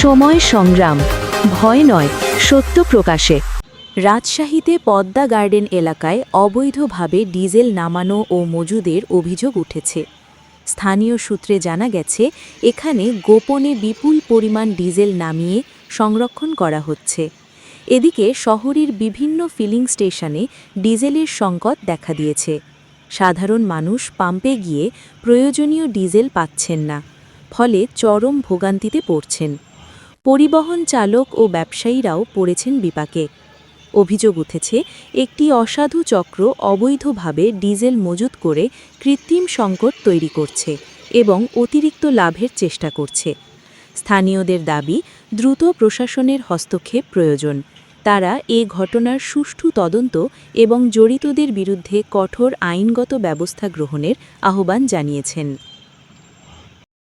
সময় সংগ্রাম, ভয় নয়, সত্য প্রকাশে। রাজশাহীতে পদ্মা গার্ডেন এলাকায় অবৈধভাবে ডিজেল নামানো ও মজুদের অভিযোগ উঠেছে। স্থানীয় সূত্রে জানা গেছে, এখানে গোপনে বিপুল পরিমাণ ডিজেল নামিয়ে সংরক্ষণ করা হচ্ছে। এদিকে শহরের বিভিন্ন ফিলিং স্টেশনে ডিজেলের সংকট দেখা দিয়েছে। সাধারণ মানুষ পাম্পে গিয়ে প্রয়োজনীয় ডিজেল পাচ্ছেন না, ফলে চরম ভোগান্তিতে পড়ছেন। পরিবহন চালক ও ব্যবসায়ীরাও পড়েছেন বিপাকে। অভিযোগ উঠেছে, একটি অসাধু চক্র অবৈধভাবে ডিজেল মজুত করে কৃত্রিম সংকট তৈরি করছে এবং অতিরিক্ত লাভের চেষ্টা করছে। স্থানীয়দের দাবি, দ্রুত প্রশাসনের হস্তক্ষেপ প্রয়োজন। তারা এ ঘটনার সুষ্ঠু তদন্ত এবং জড়িতদের বিরুদ্ধে কঠোর আইনগত ব্যবস্থা গ্রহণের আহ্বান জানিয়েছেন।